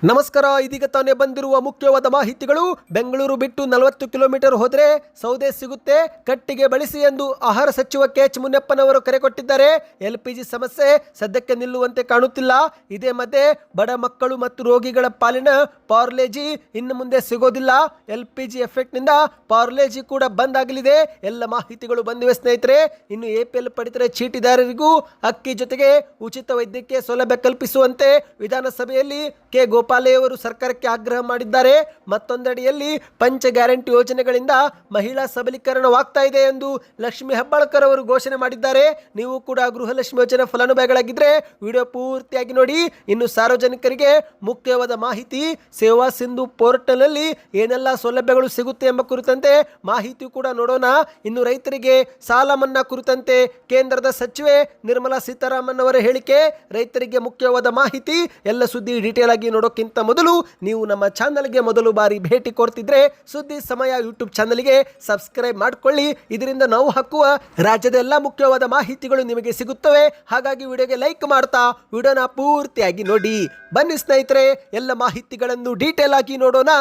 ನಮಸ್ಕಾರ. ಇದೀಗ ತಾನೇ ಬಂದಿರುವ ಮುಖ್ಯವಾದ ಮಾಹಿತಿಗಳು. ಬೆಂಗಳೂರು ಬಿಟ್ಟು 40 ಕಿಲೋಮೀಟರ್ ಹೋದರೆ ಸೌದೆ ಸಿಗುತ್ತೆ, ಕಟ್ಟಿಗೆ ಬಳಸಿ ಎಂದು ಆಹಾರ ಸಚಿವ ಕೆಎಚ್ ಮುನಿಯಪ್ಪನವರು ಕರೆ ಕೊಟ್ಟಿದ್ದಾರೆ. LPG ಸಮಸ್ಯೆ ಸದ್ಯಕ್ಕೆ ನಿಲ್ಲುವಂತೆ ಕಾಣುತ್ತಿಲ್ಲ. ಇದೇ ಮಧ್ಯೆ ಬಡ ಮಕ್ಕಳು ಮತ್ತು ರೋಗಿಗಳ ಪಾಲಿನ ಪಾರ್ಲೆಜಿ ಇನ್ನು ಮುಂದೆ ಸಿಗೋದಿಲ್ಲ. LPG ಎಫೆಕ್ಟ್ನಿಂದ ಪಾರ್ಲೆಜಿ ಕೂಡ ಬಂದ್ ಆಗಲಿದೆ. ಎಲ್ಲ ಮಾಹಿತಿಗಳು ಬಂದಿವೆ ಸ್ನೇಹಿತರೆ. ಇನ್ನು APL ಪಡಿತರ ಚೀಟಿದಾರರಿಗೂ ಅಕ್ಕಿ ಜೊತೆಗೆ ಉಚಿತ ವೈದ್ಯಕೀಯ ಸೌಲಭ್ಯ ಕಲ್ಪಿಸುವಂತೆ ವಿಧಾನಸಭೆಯಲ್ಲಿ ಕೆ ಗೋಪಾಲಯ್ಯವರು ಸರ್ಕಾರಕ್ಕೆ ಆಗ್ರಹ ಮಾಡಿದ್ದಾರೆ. ಮತ್ತೊಂದೆಡೆಯಲ್ಲಿ ಪಂಚ ಗ್ಯಾರಂಟಿ ಯೋಜನೆಗಳಿಂದ ಮಹಿಳಾ ಸಬಲೀಕರಣವಾಗ್ತಾ ಇದೆ ಎಂದು ಲಕ್ಷ್ಮಿ ಹೆಬ್ಬಾಳ್ಕರ್ ಅವರು ಘೋಷಣೆ ಮಾಡಿದ್ದಾರೆ. ನೀವು ಕೂಡ ಗೃಹಲಕ್ಷ್ಮಿ ಯೋಜನೆ ಫಲಾನುಭವಿಗಳಾಗಿದ್ದರೆ ವಿಡಿಯೋ ಪೂರ್ತಿಯಾಗಿ ನೋಡಿ. ಇನ್ನು ಸಾರ್ವಜನಿಕರಿಗೆ ಮುಖ್ಯವಾದ ಮಾಹಿತಿ, ಸೇವಾ ಸಿಂಧು ಪೋರ್ಟಲ್ನಲ್ಲಿ ಏನೆಲ್ಲ ಸೌಲಭ್ಯಗಳು ಸಿಗುತ್ತೆ ಎಂಬ ಕುರಿತಂತೆ ಮಾಹಿತಿ ಕೂಡ ನೋಡೋಣ. ಇನ್ನು ರೈತರಿಗೆ ಸಾಲ ಮನ್ನಾ ಕುರಿತಂತೆ ಕೇಂದ್ರದ ಸಚಿವೆ ನಿರ್ಮಲಾ ಸೀತಾರಾಮನ್ ಅವರ ಹೇಳಿಕೆ, ರೈತರಿಗೆ ಮುಖ್ಯವಾದ ಮಾಹಿತಿ, ಎಲ್ಲ ಸುದ್ದಿ ಡೀಟೇಲ್ ಆಗಿ ನೋಡೋಕ್ಕಿಂತ ಮೊದಲು ನೀವು ನಮ್ಮ ಚಾನಲ್ಗೆ ಮೊದಲು ಬಾರಿ ಭೇಟಿ ಕೊಡ್ತಿದ್ರೆ ಸುದ್ದಿ ಸಮಯ ಯೂಟ್ಯೂಬ್ ಚಾನಲ್ಗೆ ಸಬ್ಸ್ಕ್ರೈಬ್ ಮಾಡ್ಕೊಳ್ಳಿ. ಇದರಿಂದ ನಾವು ಹಾಕುವ ರಾಜ್ಯದ ಎಲ್ಲ ಮುಖ್ಯವಾದ ಮಾಹಿತಿಗಳು ನಿಮಗೆ ಸಿಗುತ್ತವೆ. ಹಾಗಾಗಿ ವಿಡಿಯೋಗೆ ಲೈಕ್ ಮಾಡ್ತಾ ವಿಡಿಯೋನ ಪೂರ್ತಿಯಾಗಿ ನೋಡಿ. ಬನ್ನಿ ಸ್ನೇಹಿತರೆ, ಎಲ್ಲ ಮಾಹಿತಿಗಳನ್ನು ಡೀಟೇಲ್ ಆಗಿ ನೋಡೋಣ.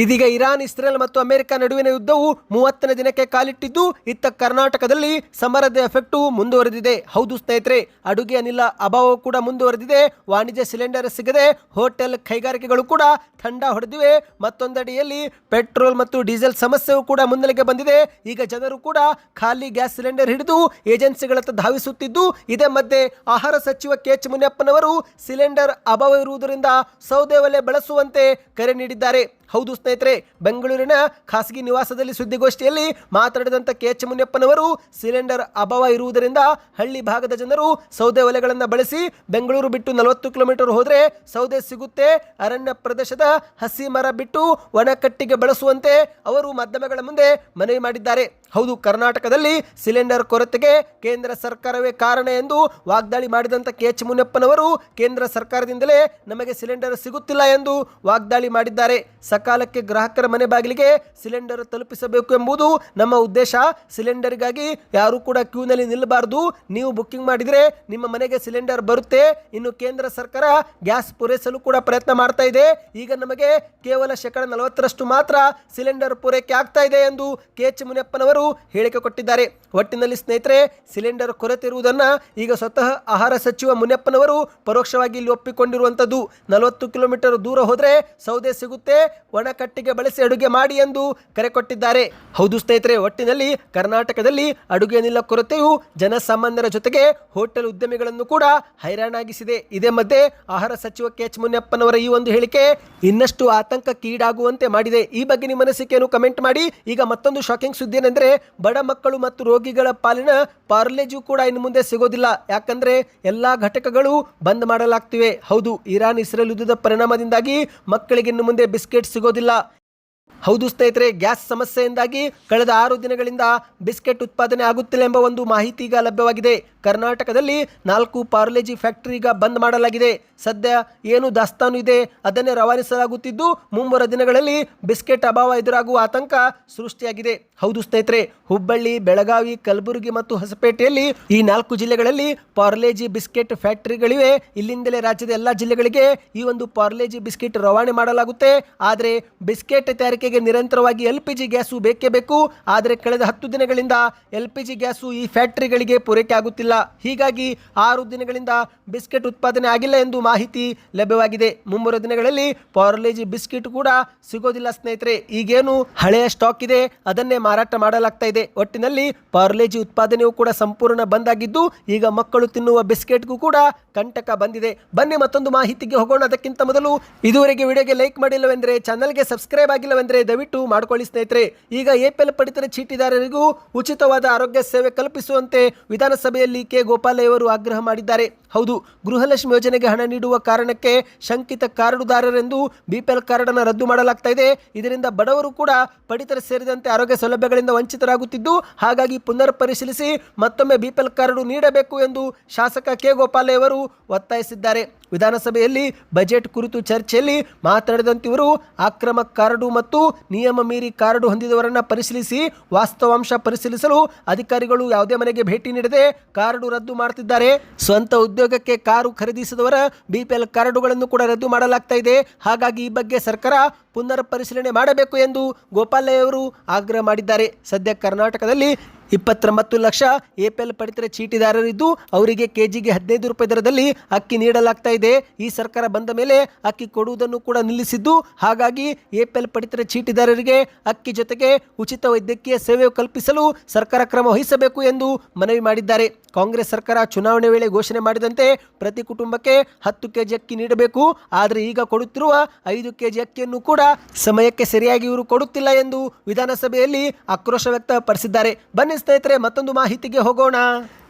ಇದೀಗ ಇರಾನ್, ಇಸ್ರೇಲ್ ಮತ್ತು ಅಮೆರಿಕ ನಡುವಿನ ಯುದ್ಧವು 30ನೇ ದಿನಕ್ಕೆ ಕಾಲಿಟ್ಟಿದ್ದು, ಇತ್ತ ಕರ್ನಾಟಕದಲ್ಲಿ ಸಮರದ ಎಫೆಕ್ಟು ಮುಂದುವರೆದಿದೆ. ಹೌದು ಸ್ನೇಹಿತರೆ, ಅಡುಗೆ ಅನಿಲ ಅಭಾವ ಕೂಡ ಮುಂದುವರೆದಿದೆ. ವಾಣಿಜ್ಯ ಸಿಲಿಂಡರ್ ಸಿಗದೆ ಹೋಟೆಲ್, ಕೈಗಾರಿಕೆಗಳು ಕೂಡ ತಂಡ ಹೊಡೆದಿವೆ. ಮತ್ತೊಂದಡಿಯಲ್ಲಿ ಪೆಟ್ರೋಲ್ ಮತ್ತು ಡೀಸೆಲ್ ಸಮಸ್ಯೆಯೂ ಕೂಡ ಮುನ್ನೆಲೆಗೆ ಬಂದಿದೆ. ಈಗ ಜನರು ಕೂಡ ಖಾಲಿ ಗ್ಯಾಸ್ ಸಿಲಿಂಡರ್ ಹಿಡಿದು ಏಜೆನ್ಸಿಗಳತ್ತ ಧಾವಿಸುತ್ತಿದ್ದು, ಇದೇ ಮಧ್ಯೆ ಆಹಾರ ಸಚಿವ ಕೆಎಚ್ ಮುನಿಯಪ್ಪನವರು ಸಿಲಿಂಡರ್ ಅಭಾವ ಇರುವುದರಿಂದ ಸೌದೆ ಒಲೆ ಬಳಸುವಂತೆ ಕರೆ ನೀಡಿದ್ದಾರೆ. ಹೌದು ಸ್ನೇಹಿತರೆ, ಬೆಂಗಳೂರಿನ ಖಾಸಗಿ ನಿವಾಸದಲ್ಲಿ ಸುದ್ದಿಗೋಷ್ಠಿಯಲ್ಲಿ ಮಾತನಾಡಿದಂಥ ಕೆಎಚ್ ಮುನಿಯಪ್ಪನವರು ಸಿಲಿಂಡರ್ ಅಭಾವ ಇರುವುದರಿಂದ ಹಳ್ಳಿ ಭಾಗದ ಜನರು ಸೌದೆ ಒಲೆಗಳನ್ನು ಬಳಸಿ ಬೆಂಗಳೂರು ಬಿಟ್ಟು 40 ಕಿಲೋಮೀಟರ್ ಹೋದರೆ ಸೌದೆ ಸಿಗುತ್ತೆ, ಅರಣ್ಯ ಪ್ರದೇಶದ ಹಸಿ ಮರ ಬಿಟ್ಟು ಒಣ ಕಟ್ಟಿಗೆ ಬಳಸುವಂತೆ ಅವರು ಮಾಧ್ಯಮಗಳ ಮುಂದೆ ಮನವಿ ಮಾಡಿದ್ದಾರೆ. ಹೌದು, ಕರ್ನಾಟಕದಲ್ಲಿ ಸಿಲಿಂಡರ್ ಕೊರತೆಗೆ ಕೇಂದ್ರ ಸರ್ಕಾರವೇ ಕಾರಣ ಎಂದು ವಾಗ್ದಾಳಿ ಮಾಡಿದಂಥ ಕೆಎಚ್ ಮುನಿಯಪ್ಪನವರು ಕೇಂದ್ರ ಸರ್ಕಾರದಿಂದಲೇ ನಮಗೆ ಸಿಲಿಂಡರ್ ಸಿಗುತ್ತಿಲ್ಲ ಎಂದು ವಾಗ್ದಾಳಿ ಮಾಡಿದ್ದಾರೆ. ಸಕಾಲಕ್ಕೆ ಗ್ರಾಹಕರ ಮನೆ ಬಾಗಿಲಿಗೆ ಸಿಲಿಂಡರ್ ತಲುಪಿಸಬೇಕು ಎಂಬುದು ನಮ್ಮ ಉದ್ದೇಶ. ಸಿಲಿಂಡರ್ಗಾಗಿ ಯಾರು ಕೂಡ ಕ್ಯೂನಲ್ಲಿ ನಿಲ್ಲಬಾರದು. ನೀವು ಬುಕ್ಕಿಂಗ್ ಮಾಡಿದರೆ ನಿಮ್ಮ ಮನೆಗೆ ಸಿಲಿಂಡರ್ ಬರುತ್ತೆ. ಇನ್ನು ಕೇಂದ್ರ ಸರ್ಕಾರ ಗ್ಯಾಸ್ ಪೂರೈಸಲು ಕೂಡ ಪ್ರಯತ್ನ ಮಾಡ್ತಾ ಇದೆ. ಈಗ ನಮಗೆ ಕೇವಲ 40% ಮಾತ್ರ ಸಿಲಿಂಡರ್ ಪೂರೈಕೆ ಆಗ್ತಾ ಇದೆ ಎಂದು ಕೆಎಚ್ ಮುನಿಯಪ್ಪನವರು ಹೇಳಿಕೆ ಕೊಟ್ಟಿದ್ದಾರೆ. ಒಟ್ಟಿನಲ್ಲಿ ಸ್ನೇಹಿತರೆ, ಸಿಲಿಂಡರ್ ಕೊರತೆ ಇರುವುದನ್ನು ಈಗ ಸ್ವತಃ ಆಹಾರ ಸಚಿವ ಮುನಿಯಪ್ಪನವರು ಪರೋಕ್ಷವಾಗಿ ಇಲ್ಲಿ ಒಪ್ಪಿಕೊಂಡಿರುವಂಥದ್ದು. 40 ಕಿಲೋಮೀಟರ್ ದೂರ ಹೋದರೆ ಸೌದೆ ಸಿಗುತ್ತೆ, ಒಣ ಕಟ್ಟಿಗೆ ಬಳಸಿ ಅಡುಗೆ ಮಾಡಿ ಎಂದು ಕರೆ ಕೊಟ್ಟಿದ್ದಾರೆ. ಹೌದು ಸ್ನೇಹಿತರೆ, ಒಟ್ಟಿನಲ್ಲಿ ಕರ್ನಾಟಕದಲ್ಲಿ ಅಡುಗೆ ಅನಿಲ ಕೊರತೆಯು ಜನಸಾಮಾನ್ಯರ ಜೊತೆಗೆ ಹೋಟೆಲ್ ಉದ್ಯಮಿಗಳನ್ನು ಕೂಡ ಹೈರಾಣಾಗಿಸಿದೆ. ಇದೇ ಮಧ್ಯೆ ಆಹಾರ ಸಚಿವ ಕೆಎಚ್ ಮುನಿಯಪ್ಪನವರ ಈ ಒಂದು ಹೇಳಿಕೆ ಇನ್ನಷ್ಟು ಆತಂಕಕ್ಕೀಡಾಗುವಂತೆ ಮಾಡಿದೆ. ಈ ಬಗ್ಗೆ ನಿಮ್ಮ ಅನಿಸಿಕೆಯನ್ನು ಕಮೆಂಟ್ ಮಾಡಿ. ಈಗ ಮತ್ತೊಂದು ಶಾಕಿಂಗ್ ಸುದ್ದಿ ಏನೆಂದರೆ, ಬಡ ಮಕ್ಕಳು ಮತ್ತು ರೋಗಿಗಳ ಪಾಲಿನ ಪಾರ್ಲೆಜು ಕೂಡ ಇನ್ನು ಮುಂದೆ ಸಿಗೋದಿಲ್ಲ. ಯಾಕಂದ್ರೆ ಎಲ್ಲಾ ಘಟಕಗಳು ಬಂದ್ ಮಾಡಲಾಗ್ತಿವೆ. ಹೌದು, ಇರಾನ್ ಇಸ್ರೇಲ್ ಯುದ್ಧದ ಪರಿಣಾಮದಿಂದಾಗಿ ಮಕ್ಕಳಿಗೆ ಇನ್ನು ಮುಂದೆ ಬಿಸ್ಕೆಟ್ ಸಿಗೋದಿಲ್ಲ. ಹೌದು ಸ್ನೇಹಿತರೆ, ಗ್ಯಾಸ್ ಸಮಸ್ಯೆಯಿಂದಾಗಿ ಕಳೆದ 6 ದಿನಗಳಿಂದ ಬಿಸ್ಕೆಟ್ ಉತ್ಪಾದನೆ ಆಗುತ್ತಿಲ್ಲ ಎಂಬ ಒಂದು ಮಾಹಿತಿ ಈಗ ಲಭ್ಯವಾಗಿದೆ. ಕರ್ನಾಟಕದಲ್ಲಿ 4 ಪಾರ್ಲೆಜಿ ಫ್ಯಾಕ್ಟರಿ ಈಗ ಬಂದ್ ಮಾಡಲಾಗಿದೆ. ಸದ್ಯ ಏನು ದಾಸ್ತಾನು ಇದೆ ಅದನ್ನೇ ರವಾನಿಸಲಾಗುತ್ತಿದ್ದು, ಮುಂಬರುವ ದಿನಗಳಲ್ಲಿ ಬಿಸ್ಕೆಟ್ ಅಭಾವ ಎದುರಾಗುವ ಆತಂಕ ಸೃಷ್ಟಿಯಾಗಿದೆ. ಹೌದು ಸ್ನೇಹಿತರೆ, ಹುಬ್ಬಳ್ಳಿ, ಬೆಳಗಾವಿ, ಕಲಬುರಗಿ ಮತ್ತು ಹೊಸಪೇಟೆಯಲ್ಲಿ ಈ 4 ಜಿಲ್ಲೆಗಳಲ್ಲಿ ಪಾರ್ಲೆಜಿ ಬಿಸ್ಕೆಟ್ ಫ್ಯಾಕ್ಟರಿಗಳಿವೆ. ಇಲ್ಲಿಂದಲೇ ರಾಜ್ಯದ ಎಲ್ಲ ಜಿಲ್ಲೆಗಳಿಗೆ ಈ ಒಂದು ಪಾರ್ಲೆಜಿ ಬಿಸ್ಕೆಟ್ ರವಾನೆ ಮಾಡಲಾಗುತ್ತೆ. ಆದರೆ ಬಿಸ್ಕೆಟ್ ತಯಾರಿಕೆಗೆ ನಿರಂತರವಾಗಿ LPG ಗ್ಯಾಸು ಬೇಕೇ ಬೇಕು. ಆದರೆ ಕಳೆದ 10 ದಿನಗಳಿಂದ LPG ಗ್ಯಾಸು ಈ ಫ್ಯಾಕ್ಟರಿಗಳಿಗೆ ಪೂರೈಕೆ ಆಗುತ್ತಿಲ್ಲ. ಹೀಗಾಗಿ 6 ದಿನಗಳಿಂದ ಬಿಸ್ಕೆಟ್ ಉತ್ಪಾದನೆ ಆಗಿಲ್ಲ ಎಂದು ಮಾಹಿತಿ ಲಭ್ಯವಾಗಿದೆ. ಮುಂಬರುವ ದಿನಗಳಲ್ಲಿ ಪಾರ್ಲೆಜಿ ಬಿಸ್ಕೆಟ್ ಕೂಡ ಸಿಗೋದಿಲ್ಲ ಸ್ನೇಹಿತರೆ. ಈಗೇನು ಹಳೆಯ ಸ್ಟಾಕ್ ಇದೆ ಅದನ್ನೇ ಮಾರಾಟ ಮಾಡಲಾಗ್ತಾ ಇದೆ. ಒಟ್ಟಿನಲ್ಲಿ ಪಾರ್ಲೆಜಿ ಉತ್ಪಾದನೆಯೂ ಕೂಡ ಸಂಪೂರ್ಣ ಬಂದ್ ಆಗಿದ್ದು, ಈಗ ಮಕ್ಕಳು ತಿನ್ನುವ ಬಿಸ್ಕೆಟ್ಗೂ ಕೂಡ ಕಂಟಕ ಬಂದಿದೆ. ಬನ್ನಿ ಮತ್ತೊಂದು ಮಾಹಿತಿಗೆ ಹೋಗೋಣ. ಅದಕ್ಕಿಂತ ಮೊದಲು ಇದುವರೆಗೆ ವಿಡಿಯೋಗೆ ಲೈಕ್ ಮಾಡಿಲ್ಲವೆಂದರೆ, ಚಾನಲ್ಗೆ ಸಬ್ಸ್ಕ್ರೈಬ್ ಆಗಿಲ್ಲವೆಂದರೆ ದಯವಿಟ್ಟು ಮಾಡ್ಕೊಳ್ಳಿ ಸ್ನೇಹಿತರೆ. ಈಗ APL ಪಡಿತರ ಚೀಟಿದಾರರಿಗೂ ಉಚಿತವಾದ ಆರೋಗ್ಯ ಸೇವೆ ಕಲ್ಪಿಸುವಂತೆ ವಿಧಾನಸಭೆಯಲ್ಲಿ ಕೆ ಗೋಪಾಲಯ್ಯವರು ಆಗ್ರಹ ಮಾಡಿದ್ದಾರೆ. ಹೌದು, ಗೃಹಲಕ್ಷ್ಮಿ ಯೋಜನೆಗೆ ಹಣ ನೀಡುವ ಕಾರಣಕ್ಕೆ ಶಂಕಿತ ಕಾರ್ಡುದಾರರೆಂದು BPL ಕಾರ್ಡ್ ಅನ್ನು ರದ್ದು ಮಾಡಲಾಗ್ತಾ ಇದೆ. ಇದರಿಂದ ಬಡವರು ಕೂಡ ಪಡಿತರ ಸೇರಿದಂತೆ ಆರೋಗ್ಯ ಸೌಲಭ್ಯಗಳಿಂದ ವಂಚಿತರಾಗುತ್ತಿದ್ದು, ಹಾಗಾಗಿ ಪುನರ್ ಪರಿಶೀಲಿಸಿ ಮತ್ತೊಮ್ಮೆ BPL ಕಾರ್ಡು ನೀಡಬೇಕು ಎಂದು ಶಾಸಕ ಕೆ ಗೋಪಾಲಯ್ಯವರು ಒತ್ತಾಯಿಸಿದ್ದಾರೆ. ವಿಧಾನಸಭೆಯಲ್ಲಿ ಬಜೆಟ್ ಕುರಿತು ಚರ್ಚೆಯಲ್ಲಿ ಮಾತನಾಡಿದಂತೆ ಇವರು ಅಕ್ರಮ ಕಾರ್ಡು ಮತ್ತು ನಿಯಮ ಮೀರಿ ಕಾರ್ಡು ಹೊಂದಿದವರನ್ನು ಪರಿಶೀಲಿಸಿ ವಾಸ್ತವಾಂಶ ಪರಿಶೀಲಿಸಲು ಅಧಿಕಾರಿಗಳು ಯಾವುದೇ ಮನೆಗೆ ಭೇಟಿ ನೀಡದೆ ಕಾರ್ಡು ರದ್ದು ಮಾಡುತ್ತಿದ್ದಾರೆ. ಸ್ವಂತ ಉದ್ಯೋಗಕ್ಕೆ ಕಾರು ಖರೀದಿಸಿದವರ ಬಿಪಿಎಲ್ ಕಾರ್ಡುಗಳನ್ನು ಕೂಡ ರದ್ದು ಮಾಡಲಾಗ್ತಾ ಇದೆ. ಹಾಗಾಗಿ ಈ ಬಗ್ಗೆ ಸರ್ಕಾರ ಪುನರ್ ಪರಿಶೀಲನೆ ಮಾಡಬೇಕು ಎಂದು ಗೋಪಾಲಯ್ಯ ಅವರು ಆಗ್ರಹ ಮಾಡಿದ್ದಾರೆ. ಸದ್ಯ ಕರ್ನಾಟಕದಲ್ಲಿ 29 ಲಕ್ಷ ಎಪಿಎಲ್ ಪಡಿತರ ಚೀಟಿದಾರರಿದ್ದು ಅವರಿಗೆ ಕೆಜಿಗೆ 15 ರೂಪಾಯಿ ದರದಲ್ಲಿ ಅಕ್ಕಿ ನೀಡಲಾಗ್ತಾ ಇದೆ. ಈ ಸರ್ಕಾರ ಬಂದ ಮೇಲೆ ಅಕ್ಕಿ ಕೊಡುವುದನ್ನು ಕೂಡ ನಿಲ್ಲಿಸಿದ್ದು, ಹಾಗಾಗಿ ಎಪಿಎಲ್ ಪಡಿತರ ಚೀಟಿದಾರರಿಗೆ ಅಕ್ಕಿ ಜೊತೆಗೆ ಉಚಿತ ವೈದ್ಯಕೀಯ ಸೇವೆ ಕಲ್ಪಿಸಲು ಸರ್ಕಾರ ಕ್ರಮ ವಹಿಸಬೇಕು ಎಂದು ಮನವಿ ಮಾಡಿದ್ದಾರೆ. ಕಾಂಗ್ರೆಸ್ ಸರ್ಕಾರ ಚುನಾವಣೆ ವೇಳೆ ಘೋಷಣೆ ಮಾಡಿದಂತೆ ಪ್ರತಿ ಕುಟುಂಬಕ್ಕೆ 10 ಕೆಜಿ ಅಕ್ಕಿ ನೀಡಬೇಕು. ಆದರೆ ಈಗ ಕೊಡುತ್ತಿರುವ 5 ಕೆಜಿ ಅಕ್ಕಿಯನ್ನು ಕೂಡ ಸಮಯಕ್ಕೆ ಸರಿಯಾಗಿ ಇವರು ಕೊಡುತ್ತಿಲ್ಲ ಎಂದು ವಿಧಾನಸಭೆಯಲ್ಲಿ ಆಕ್ರೋಶ ವ್ಯಕ್ತಪಡಿಸಿದ್ದಾರೆ. ಬನ್ನಿ ಸ್ನೇಹಿತರೆ, ಮತ್ತೊಂದು ಮಾಹಿತಿಗೆ ಹೋಗೋಣ.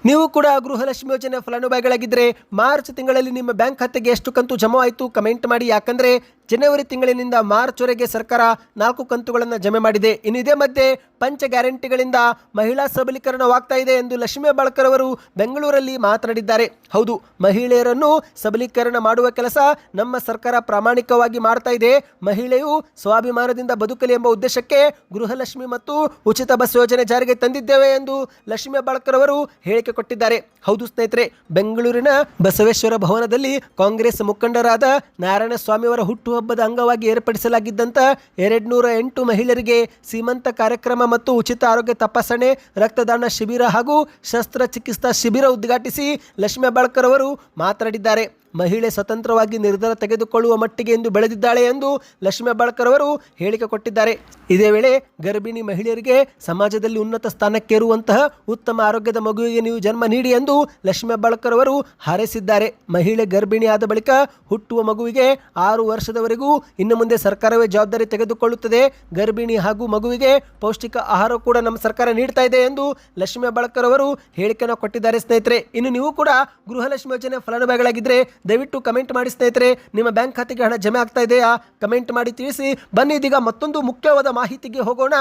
ನೀವು ಕೂಡ ಗೃಹಲಕ್ಷ್ಮಿ ಯೋಜನೆ ಫಲಾನುಭವಿಗಳಾಗಿದ್ದರೆ ಮಾರ್ಚ್ ತಿಂಗಳಲ್ಲಿ ನಿಮ್ಮ ಬ್ಯಾಂಕ್ ಖಾತೆಗೆ ಎಷ್ಟು ಕಂತು ಜಮಾ ಆಯಿತು ಕಮೆಂಟ್ ಮಾಡಿ. ಯಾಕಂದರೆ ಜನವರಿ ತಿಂಗಳಿನಿಂದ ಮಾರ್ಚ್ವರೆಗೆ ಸರ್ಕಾರ 4 ಕಂತುಗಳನ್ನು ಜಮೆ ಮಾಡಿದೆ. ಇನ್ನು ಇದೇ ಮಧ್ಯೆ ಪಂಚ ಗ್ಯಾರಂಟಿಗಳಿಂದ ಮಹಿಳಾ ಸಬಲೀಕರಣವಾಗ್ತಾ ಇದೆ ಎಂದು ಲಕ್ಷ್ಮೀ ಹೆಬ್ಬಾಳ್ಕರ್ ಅವರು ಬೆಂಗಳೂರಲ್ಲಿ ಮಾತನಾಡಿದ್ದಾರೆ. ಹೌದು, ಮಹಿಳೆಯರನ್ನು ಸಬಲೀಕರಣ ಮಾಡುವ ಕೆಲಸ ನಮ್ಮ ಸರ್ಕಾರ ಪ್ರಾಮಾಣಿಕವಾಗಿ ಮಾಡ್ತಾ ಇದೆ. ಮಹಿಳೆಯು ಸ್ವಾಭಿಮಾನದಿಂದ ಬದುಕಲಿ ಎಂಬ ಉದ್ದೇಶಕ್ಕೆ ಗೃಹಲಕ್ಷ್ಮಿ ಮತ್ತು ಉಚಿತ ಬಸ್ ಯೋಜನೆ ಜಾರಿಗೆ ತಂದಿದ್ದೇವೆ ಎಂದು ಲಕ್ಷ್ಮೀ ಹೆಬ್ಬಾಳ್ಕರ್ ಅವರು ಹೇಳಿಕೆ ಕೊಟ್ಟಿದ್ದಾರೆ. ಹೌದು ಸ್ನೇಹಿತರೆ, ಬೆಂಗಳೂರಿನ ಬಸವೇಶ್ವರ ಭವನದಲ್ಲಿ ಕಾಂಗ್ರೆಸ್ ಮುಖಂಡರಾದ ನಾರಾಯಣಸ್ವಾಮಿ ಅವರ ಹುಟ್ಟುಹಬ್ಬದ ಅಂಗವಾಗಿ ಏರ್ಪಡಿಸಲಾಗಿದ್ದಂಥ 208 ಮಹಿಳೆಯರಿಗೆ ಸೀಮಂತ ಕಾರ್ಯಕ್ರಮ ಮತ್ತು ಉಚಿತ ಆರೋಗ್ಯ ತಪಾಸಣೆ, ರಕ್ತದಾನ ಶಿಬಿರ ಹಾಗೂ ಶಸ್ತ್ರಚಿಕಿತ್ಸಾ ಶಿಬಿರ ಉದ್ಘಾಟಿಸಿ ಲಕ್ಷ್ಮೀ ಹೆಬ್ಬಾಳ್ಕರ್ ಅವರು ಮಾತನಾಡಿದ್ದಾರೆ. ಮಹಿಳೆ ಸ್ವತಂತ್ರವಾಗಿ ನಿರ್ಧಾರ ತೆಗೆದುಕೊಳ್ಳುವ ಮಟ್ಟಿಗೆ ಎಂದು ಬೆಳೆದಿದ್ದಾಳೆ ಎಂದು ಲಕ್ಷ್ಮೀ ಹೆಬ್ಬಾಳ್ಕರ್ ಅವರು ಹೇಳಿಕೆ ಕೊಟ್ಟಿದ್ದಾರೆ. ಇದೇ ವೇಳೆ ಗರ್ಭಿಣಿ ಮಹಿಳೆಯರಿಗೆ ಸಮಾಜದಲ್ಲಿ ಉನ್ನತ ಸ್ಥಾನಕ್ಕೇರುವಂತಹ ಉತ್ತಮ ಆರೋಗ್ಯದ ಮಗುವಿಗೆ ನೀವು ಜನ್ಮ ನೀಡಿ ಎಂದು ಲಕ್ಷ್ಮೀ ಹೆಬ್ಬಾಳ್ಕರ್ ಅವರು ಹಾರೈಸಿದ್ದಾರೆ. ಮಹಿಳೆ ಗರ್ಭಿಣಿಯಾದ ಬಳಿಕ ಹುಟ್ಟುವ ಮಗುವಿಗೆ 6 ವರ್ಷದವರೆಗೂ ಇನ್ನು ಮುಂದೆ ಸರ್ಕಾರವೇ ಜವಾಬ್ದಾರಿ ತೆಗೆದುಕೊಳ್ಳುತ್ತದೆ. ಗರ್ಭಿಣಿ ಹಾಗೂ ಮಗುವಿಗೆ ಪೌಷ್ಟಿಕ ಆಹಾರ ಕೂಡ ನಮ್ಮ ಸರ್ಕಾರ ನೀಡ್ತಾ ಇದೆ ಎಂದು ಲಕ್ಷ್ಮೀ ಹೆಬ್ಬಾಳ್ಕರ್ ಅವರು ಹೇಳಿಕೆಯನ್ನು ಕೊಟ್ಟಿದ್ದಾರೆ. ಸ್ನೇಹಿತರೆ, ಇನ್ನು ನೀವು ಕೂಡ ಗೃಹಲಕ್ಷ್ಮಿ ಯೋಜನೆ ಫಲಾನುಭವಿಗಳಾಗಿದ್ದರೆ ದಯವಿಟ್ಟು ಕಮೆಂಟ್ ಮಾಡಿ ಸ್ನೇಹಿತರೆ. ನಿಮ್ಮ ಬ್ಯಾಂಕ್ ಖಾತೆಗೆ ಹಣ ಜಮೆ ಆಗ್ತಾ ಇದೆಯಾ ಕಮೆಂಟ್ ಮಾಡಿ ತಿಳಿಸಿ. ಬನ್ನಿ ಇದೀಗ ಮತ್ತೊಂದು ಮುಖ್ಯವಾದ ಮಾಹಿತಿಗೆ ಹೋಗೋಣ.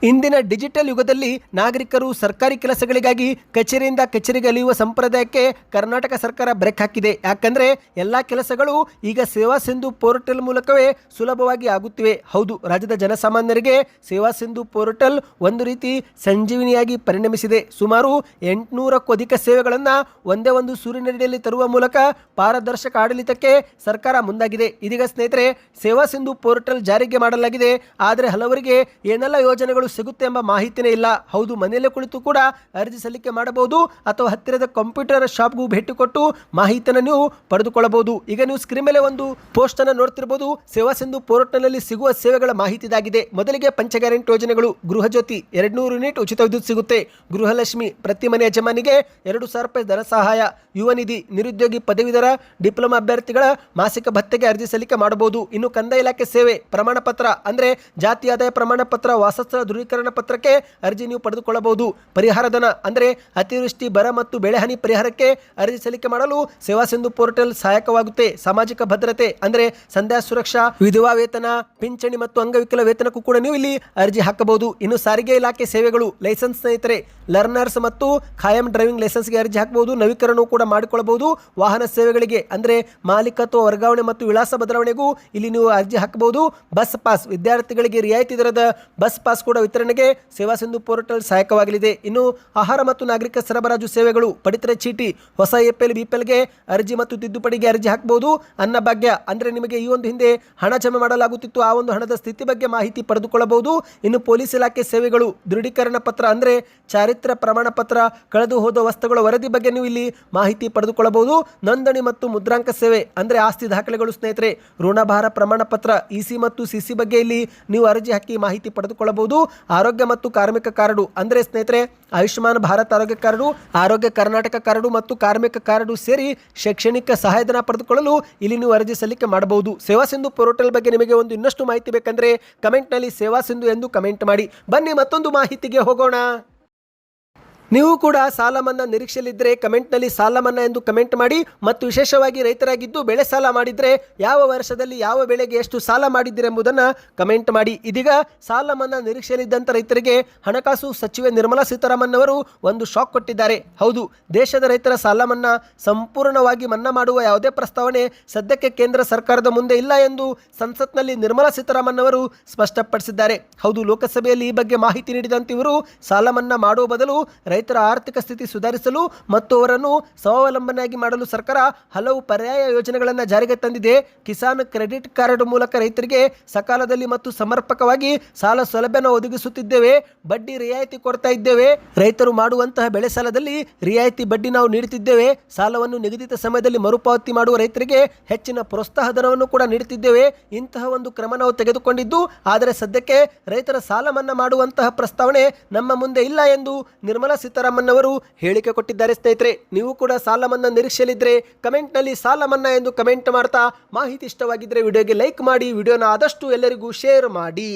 ಇಂದಿನ ಡಿಜಿಟಲ್ ಯುಗದಲ್ಲಿ ನಾಗರಿಕರು ಸರ್ಕಾರಿ ಕೆಲಸಗಳಿಗಾಗಿ ಕಚೇರಿಯಿಂದ ಕಚೇರಿಗೆ ಅಲಿಯುವ ಸಂಪ್ರದಾಯಕ್ಕೆ ಕರ್ನಾಟಕ ಸರ್ಕಾರ ಬ್ರೇಕ್ ಹಾಕಿದೆ. ಯಾಕಂದರೆ ಎಲ್ಲ ಕೆಲಸಗಳು ಈಗ ಸೇವಾ ಸಿಂಧು ಪೋರ್ಟಲ್ ಮೂಲಕವೇ ಸುಲಭವಾಗಿ ಆಗುತ್ತಿವೆ. ಹೌದು, ರಾಜ್ಯದ ಜನಸಾಮಾನ್ಯರಿಗೆ ಸೇವಾ ಸಿಂಧು ಪೋರ್ಟಲ್ ಒಂದು ರೀತಿ ಸಂಜೀವಿನಿಯಾಗಿ ಪರಿಣಮಿಸಿದೆ. ಸುಮಾರು 800ಕ್ಕೂ ಅಧಿಕ ಸೇವೆಗಳನ್ನು ಒಂದೇ ಒಂದು ಸೂರಿನಡಿಯಲ್ಲಿ ತರುವ ಮೂಲಕ ಪಾರದರ್ಶಕ ಆಡಳಿತಕ್ಕೆ ಸರ್ಕಾರ ಮುಂದಾಗಿದೆ. ಇದೀಗ ಸ್ನೇಹಿತರೆ, ಸೇವಾ ಸಿಂಧು ಪೋರ್ಟಲ್ ಜಾರಿಗೆ ಮಾಡಲಾಗಿದೆ. ಆದರೆ ಹಲವರಿಗೆ ಏನೆಲ್ಲ ಯೋಜನೆಗಳು ಸಿಗುತ್ತೆ ಎಂಬ ಮಾಹಿತಿನೇ ಇಲ್ಲ. ಹೌದು, ಮನೆಯಲ್ಲೇ ಕುಳಿತು ಕೂಡ ಅರ್ಜಿ ಸಲ್ಲಿಕೆ ಮಾಡಬಹುದು ಅಥವಾ ಹತ್ತಿರದ ಕಂಪ್ಯೂಟರ್ ಶಾಪ್ಗೂ ಭೇಟಿ ಕೊಟ್ಟು ಮಾಹಿತಿಯನ್ನು ನೀವು ಪಡೆದುಕೊಳ್ಳಬಹುದು. ಈಗ ನೀವು ಸ್ಕ್ರೀನ್ ಮೇಲೆ ಒಂದು ಪೋಸ್ಟ್ ಅನ್ನು ನೋಡ್ತಿರಬಹುದು. ಸೇವಾ ಸಿಂಧು ಪೋರ್ಟಲ್ನಲ್ಲಿ ಸಿಗುವ ಸೇವೆಗಳ ಮಾಹಿತಿ ಇದಾಗಿದೆ. ಮೊದಲಿಗೆ ಪಂಚ ಗ್ಯಾರಂಟಿ ಯೋಜನೆಗಳು. ಗೃಹ ಜ್ಯೋತಿ 200 ಯೂನಿಟ್ ಉಚಿತ ವಿದ್ಯುತ್ ಸಿಗುತ್ತೆ. ಗೃಹಲಕ್ಷ್ಮಿ ಪ್ರತಿ ಮನೆ ಯಜಮಾನಿಗೆ 2,000 ರೂಪಾಯಿ ಧನ ಸಹಾಯ. ಯುವ ನಿಧಿ ನಿರುದ್ಯೋಗಿ ಪದವೀಧರ ಡಿಪ್ಲೊಮಾ ಅಭ್ಯರ್ಥಿಗಳ ಮಾಸಿಕ ಭತ್ಯೆಗೆ ಅರ್ಜಿ ಸಲ್ಲಿಕೆ ಮಾಡಬಹುದು. ಇನ್ನು ಕಂದಾಯ ಇಲಾಖೆ ಸೇವೆ ಪ್ರಮಾಣ ಪತ್ರ ಅಂದರೆ ಜಾತಿ ಆದಾಯ ಪ್ರಮಾಣ ಪತ್ರ, ವಾಸಸ್ಥಳ ದೃಢೀಕರಣ ಪತ್ರಕ್ಕೆ ಅರ್ಜಿ ನೀವು ಪಡೆದುಕೊಳ್ಳಬಹುದು. ಪರಿಹಾರ ಧನ ಅಂದರೆ ಅತಿವೃಷ್ಟಿ, ಬರ ಮತ್ತು ಬೆಳೆಹಾನಿ ಪರಿಹಾರಕ್ಕೆ ಅರ್ಜಿ ಸಲ್ಲಿಕೆ ಮಾಡಲು ಸೇವಾ ಸಿಂಧು ಪೋರ್ಟಲ್ ಸಹಾಯಕವಾಗುತ್ತೆ. ಸಾಮಾಜಿಕ ಭದ್ರತೆ ಅಂದರೆ ಸಂಧ್ಯಾ ಸುರಕ್ಷಾ, ವಿಧವಾ ವೇತನ, ಪಿಂಚಣಿ ಮತ್ತು ಅಂಗವಿಕಲ ವೇತನಕ್ಕೂ ಕೂಡ ನೀವು ಇಲ್ಲಿ ಅರ್ಜಿ ಹಾಕಬಹುದು. ಇನ್ನು ಸಾರಿಗೆ ಇಲಾಖೆ ಸೇವೆಗಳು. ಲೈಸೆನ್ಸ್ ಸ್ನೇಹಿತರೆ, ಲರ್ನರ್ಸ್ ಮತ್ತು ಖಾಯಂ ಡ್ರೈವಿಂಗ್ ಲೈಸೆನ್ಸ್ಗೆ ಅರ್ಜಿ ಹಾಕಬಹುದು. ನವೀಕರಣವು ಕೂಡ ಮಾಡಿಕೊಳ್ಳಬಹುದು. ವಾಹನ ಸೇವೆಗಳಿಗೆ ಅಂದರೆ ಮಾಲೀಕತ್ವ ವರ್ಗಾವಣೆ ಮತ್ತು ವಿಳಾಸ ಬದಲಾವಣೆಗೂ ಇಲ್ಲಿ ನೀವು ಅರ್ಜಿ ಹಾಕಬಹುದು. ಬಸ್ ಪಾಸ್, ವಿದ್ಯಾರ್ಥಿಗಳಿಗೆ ರಿಯಾಯಿತಿ ದರದ ಬಸ್ ಪಾಸ್ ಕೂಡ ವಿತರಣೆಗೆ ಸೇವಾ ಸಿಂಧು ಪೋರ್ಟಲ್ ಸಹಾಯಕವಾಗಲಿದೆ. ಇನ್ನು ಆಹಾರ ಮತ್ತು ನಾಗರಿಕ ಸರಬರಾಜು ಸೇವೆಗಳು. ಪಡಿತರ ಚೀಟಿ, ಹೊಸ ಎಪಿಎಲ್ ಬಿಪಿಎಲ್ಗೆ ಅರ್ಜಿ ಮತ್ತು ತಿದ್ದುಪಡಿಗೆ ಅರ್ಜಿ ಹಾಕಬಹುದು. ಅನ್ನಭಾಗ್ಯ ಅಂದರೆ ನಿಮಗೆ ಈ ಒಂದು ಹಿಂದೆ ಹಣ ಜಮೆ ಮಾಡಲಾಗುತ್ತಿತ್ತು, ಆ ಒಂದು ಹಣದ ಸ್ಥಿತಿ ಬಗ್ಗೆ ಮಾಹಿತಿ ಪಡೆದುಕೊಳ್ಳಬಹುದು. ಇನ್ನು ಪೊಲೀಸ್ ಇಲಾಖೆ ಸೇವೆಗಳು. ದೃಢೀಕರಣ ಪತ್ರ ಅಂದರೆ ಚಾರಿತ್ರ್ಯ ಪ್ರಮಾಣ ಪತ್ರ, ಕಳೆದು ಹೋದ ವಸ್ತುಗಳ ವರದಿ ಬಗ್ಗೆ ನೀವು ಇಲ್ಲಿ ಮಾಹಿತಿ ಪಡೆದುಕೊಳ್ಳಬಹುದು. ನೋಂದಣಿ ಮತ್ತು ಮುದ್ರಾಂಕ ಸೇವೆ ಅಂದರೆ ಆಸ್ತಿ ದಾಖಲೆಗಳು ಸ್ನೇಹಿತರೆ. ಋಣಭಾರ ಪ್ರಮಾಣ ಪತ್ರ, ಇಸಿ ಮತ್ತು ಸಿಸಿ ಬಗ್ಗೆ ಇಲ್ಲಿ ನೀವು ಅರ್ಜಿ ಹಾಕಿ ಮಾಹಿತಿ ಪಡೆದುಕೊಳ್ಳಬಹುದು. ಆರೋಗ್ಯ ಮತ್ತು ಕಾರ್ಮಿಕ ಕಾರ್ಡು ಅಂದರೆ ಸ್ನೇಹಿತರೆ ಆಯುಷ್ಮಾನ್ ಭಾರತ್ ಆರೋಗ್ಯ ಕಾರ್ಡು, ಆರೋಗ್ಯ ಕರ್ನಾಟಕ ಕಾರ್ಡು ಮತ್ತು ಕಾರ್ಮಿಕ ಕಾರ್ಡು ಸೇರಿ ಶೈಕ್ಷಣಿಕ ಸಹಾಯಧನ ಪಡೆದುಕೊಳ್ಳಲು ಇಲ್ಲಿ ನೀವು ಅರ್ಜಿ ಸಲ್ಲಿಕೆ ಮಾಡಬಹುದು. ಸೇವಾ ಸಿಂಧು ಪೋರ್ಟಲ್ ಬಗ್ಗೆ ನಿಮಗೆ ಒಂದು ಇನ್ನಷ್ಟು ಮಾಹಿತಿ ಬೇಕಂದ್ರೆ ಕಮೆಂಟ್ನಲ್ಲಿ ಸೇವಾ ಸಿಂಧು ಎಂದು ಕಮೆಂಟ್ ಮಾಡಿ. ಬನ್ನಿ ಮತ್ತೊಂದು ಮಾಹಿತಿಗೆ ಹೋಗೋಣ. ನೀವು ಕೂಡ ಸಾಲ ಮನ್ನಾ ನಿರೀಕ್ಷೆಯಲ್ಲಿದ್ದರೆ ಕಮೆಂಟ್ನಲ್ಲಿ ಸಾಲ ಮನ್ನಾ ಎಂದು ಕಮೆಂಟ್ ಮಾಡಿ. ಮತ್ತು ವಿಶೇಷವಾಗಿ ರೈತರಾಗಿದ್ದು ಬೆಳೆ ಸಾಲ ಮಾಡಿದರೆ ಯಾವ ವರ್ಷದಲ್ಲಿ ಯಾವ ಬೆಳೆಗೆ ಎಷ್ಟು ಸಾಲ ಮಾಡಿದ್ದೀರೆಂಬುದನ್ನು ಕಮೆಂಟ್ ಮಾಡಿ. ಇದೀಗ ಸಾಲ ಮನ್ನಾ ನಿರೀಕ್ಷೆಯಲ್ಲಿದ್ದಂಥ ರೈತರಿಗೆ ಹಣಕಾಸು ಸಚಿವೆ ನಿರ್ಮಲಾ ಸೀತಾರಾಮನ್ ಅವರು ಒಂದು ಶಾಕ್ ಕೊಟ್ಟಿದ್ದಾರೆ. ಹೌದು, ದೇಶದ ರೈತರ ಸಾಲ ಮನ್ನಾ ಸಂಪೂರ್ಣವಾಗಿ ಮನ್ನಾ ಮಾಡುವ ಯಾವುದೇ ಪ್ರಸ್ತಾವನೆ ಸದ್ಯಕ್ಕೆ ಕೇಂದ್ರ ಸರ್ಕಾರದ ಮುಂದೆ ಇಲ್ಲ ಎಂದು ಸಂಸತ್ನಲ್ಲಿ ನಿರ್ಮಲಾ ಸೀತಾರಾಮನ್ ಅವರು ಸ್ಪಷ್ಟಪಡಿಸಿದ್ದಾರೆ. ಹೌದು, ಲೋಕಸಭೆಯಲ್ಲಿ ಈ ಬಗ್ಗೆ ಮಾಹಿತಿ ನೀಡಿದಂತೆ ಇವರು ಸಾಲ ಮನ್ನಾ ಮಾಡುವ ಬದಲು ರೈತರ ಆರ್ಥಿಕ ಸ್ಥಿತಿ ಸುಧಾರಿಸಲು ಮತ್ತು ಅವರನ್ನು ಸ್ವಾವಲಂಬನೆಯಾಗಿ ಮಾಡಲು ಸರ್ಕಾರ ಹಲವು ಪರ್ಯಾಯ ಯೋಜನೆಗಳನ್ನು ಜಾರಿಗೆ ತಂದಿದೆ. ಕಿಸಾನ್ ಕ್ರೆಡಿಟ್ ಕಾರ್ಡ್ ಮೂಲಕ ರೈತರಿಗೆ ಸಕಾಲದಲ್ಲಿ ಮತ್ತು ಸಮರ್ಪಕವಾಗಿ ಸಾಲ ಸೌಲಭ್ಯನ ಒದಗಿಸುತ್ತಿದ್ದೇವೆ. ಬಡ್ಡಿ ರಿಯಾಯಿತಿ ಕೊಡ್ತಾ ಇದ್ದೇವೆ. ರೈತರು ಮಾಡುವಂತಹ ಬೆಳೆ ಸಾಲದಲ್ಲಿ ರಿಯಾಯಿತಿ ಬಡ್ಡಿ ನಾವು ನೀಡುತ್ತಿದ್ದೇವೆ. ಸಾಲವನ್ನು ನಿಗದಿತ ಸಮಯದಲ್ಲಿ ಮರುಪಾವತಿ ಮಾಡುವ ರೈತರಿಗೆ ಹೆಚ್ಚಿನ ಪ್ರೋತ್ಸಾಹ ಧನವನ್ನು ಕೂಡ ನೀಡುತ್ತಿದ್ದೇವೆ. ಇಂತಹ ಒಂದು ಕ್ರಮ ನಾವು ತೆಗೆದುಕೊಂಡಿದ್ದು, ಆದರೆ ಸದ್ಯಕ್ಕೆ ರೈತರ ಸಾಲ ಮನ್ನಾ ಮಾಡುವಂತಹ ಪ್ರಸ್ತಾವನೆ ನಮ್ಮ ಮುಂದೆ ಇಲ್ಲ ಎಂದು ನಿರ್ಮಲಾ ಸೀತಾರಾಮನ್ ಅವರು ಹೇಳಿಕೆ ಕೊಟ್ಟಿದ್ದಾರೆ. ಸ್ನೇಹಿತರೆ, ನೀವು ಕೂಡ ಸಾಲ ಮನ್ನಾ ನಿರೀಕ್ಷೆಯಲ್ಲಿದ್ದರೆ ಕಮೆಂಟ್ನಲ್ಲಿ ಸಾಲ ಮನ್ನಾ ಎಂದು ಕಮೆಂಟ್ ಮಾಡ್ತಾ, ಮಾಹಿತಿ ಇಷ್ಟವಾಗಿದ್ದರೆ ವಿಡಿಯೋಗೆ ಲೈಕ್ ಮಾಡಿ, ವಿಡಿಯೋನ ಆದಷ್ಟು ಎಲ್ಲರಿಗೂ ಶೇರ್ ಮಾಡಿ.